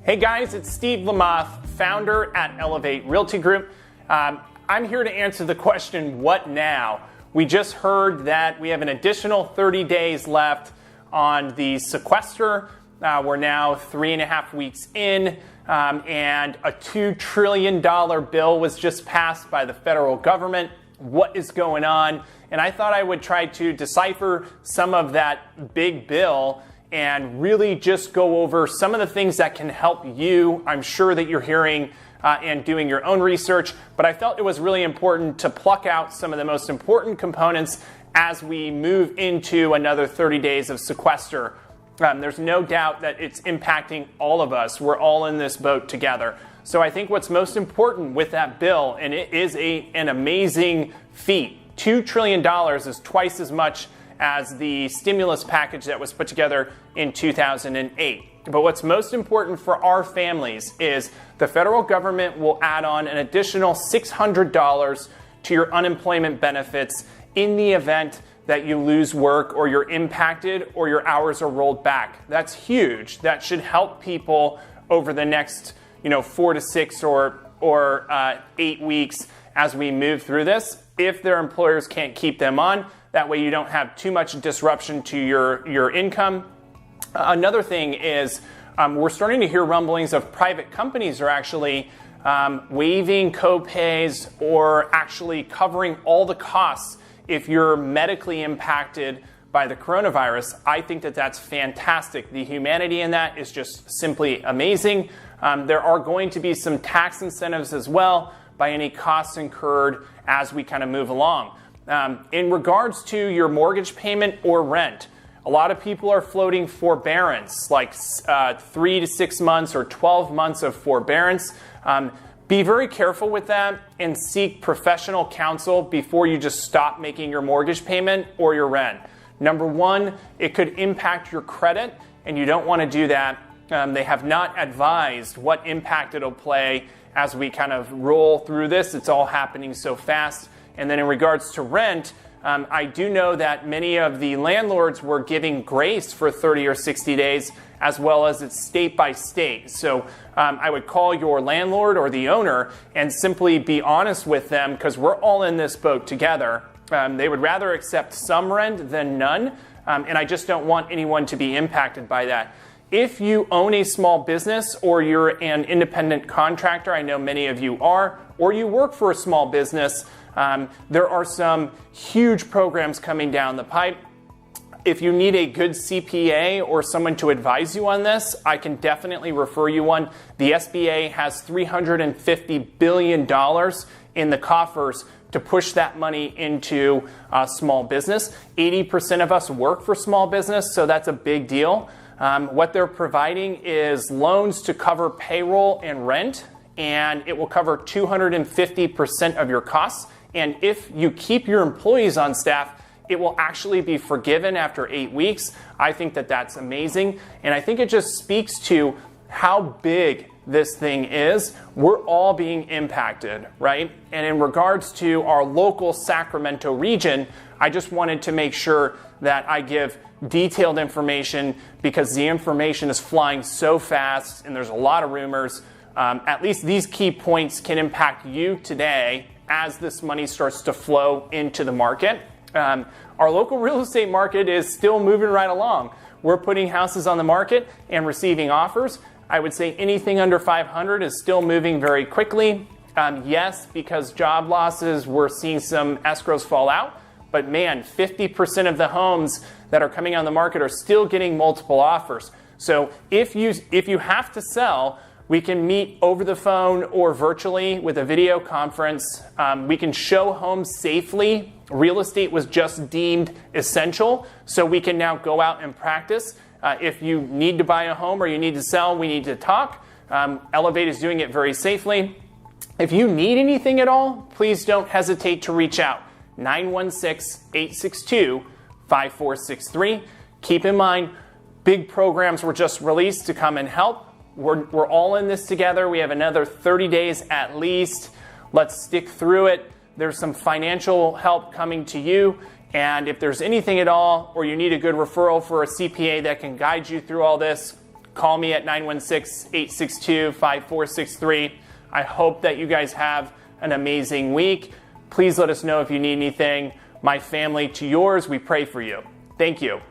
Hey guys, it's Steve Lamoth, founder at Elevate Realty Group. I'm here to answer the question, what now? We just heard that we have an additional 30 days left on the sequester. We're now 3.5 weeks in, and a $2 trillion bill was just passed by the federal government. What is going on? And I thought I would try to decipher some of that big bill and really just go over some of the things that can help you. I'm sure that you're hearing and doing your own research, but I felt it was really important to pluck out some of the most important components as we move into another 30 days of sequester. There's no doubt that it's impacting all of us. We're all in this boat together. So I think what's most important with that bill, and it is an amazing feat, $2 trillion is twice as much as the stimulus package that was put together in 2008. But what's most important for our families is the federal government will add on an additional $600 to your unemployment benefits in the event that you lose work or you're impacted or your hours are rolled back. That's huge. That should help people over the next 4 to 6 or 8 weeks as we move through this, if their employers can't keep them on. That way you don't have too much disruption to your income. Another thing is we're starting to hear rumblings of private companies are actually waiving co-pays or actually covering all the costs if you're medically impacted by the coronavirus. I think that that's fantastic. The humanity in that is just simply amazing. There are going to be some tax incentives as well by any costs incurred as we kind of move along. In regards to your mortgage payment or rent, a lot of people are floating forbearance, like 3 to 6 months or 12 months of forbearance. Be very careful with that and seek professional counsel before you just stop making your mortgage payment or your rent. Number one, it could impact your credit, and you don't want to do that. They have not advised what impact it'll play as we kind of roll through this. It's all happening so fast. And then in regards to rent, I do know that many of the landlords were giving grace for 30 or 60 days, as well as it's state by state. So I would call your landlord or the owner and simply be honest with them, because we're all in this boat together. They would rather accept some rent than none, and I just don't want anyone to be impacted by that. If you own a small business or you're an independent contractor, I know many of you are, or you work for a small business, there are some huge programs coming down the pipe. If you need a good CPA or someone to advise you on this, I can definitely refer you one. The SBA has $350 billion in the coffers to push that money into small business. 80% of us work for small business, so that's a big deal. What they're providing is loans to cover payroll and rent, and it will cover 250% of your costs. And if you keep your employees on staff, it will actually be forgiven after 8 weeks. I think that that's amazing. And I think it just speaks to how big this thing is. We're all being impacted, right? And in regards to our local Sacramento region, I just wanted to make sure that I give detailed information because the information is flying so fast and there's a lot of rumors. At least these key points can impact you today as this money starts to flow into the market. Our local real estate market is still moving right along. We're putting houses on the market and receiving offers. I would say anything under 500 is still moving very quickly. Yes, because job losses, we're seeing some escrows fall out. But man, 50% of the homes that are coming on the market are still getting multiple offers. So if you have to sell, we can meet over the phone or virtually with a video conference. We can show homes safely. Real estate was just deemed essential, so we can now go out and practice. If you need to buy a home or you need to sell, we need to talk. Elevate is doing it very safely. If you need anything at all, please don't hesitate to reach out. 916-862-5463. Keep in mind, big programs were just released to come and help. We're all in this together. We have another 30 days at least. Let's stick through it. There's some financial help coming to you. And if there's anything at all, or you need a good referral for a CPA that can guide you through all this, call me at 916-862-5463. I hope that you guys have an amazing week. Please let us know if you need anything. My family to yours, we pray for you. Thank you.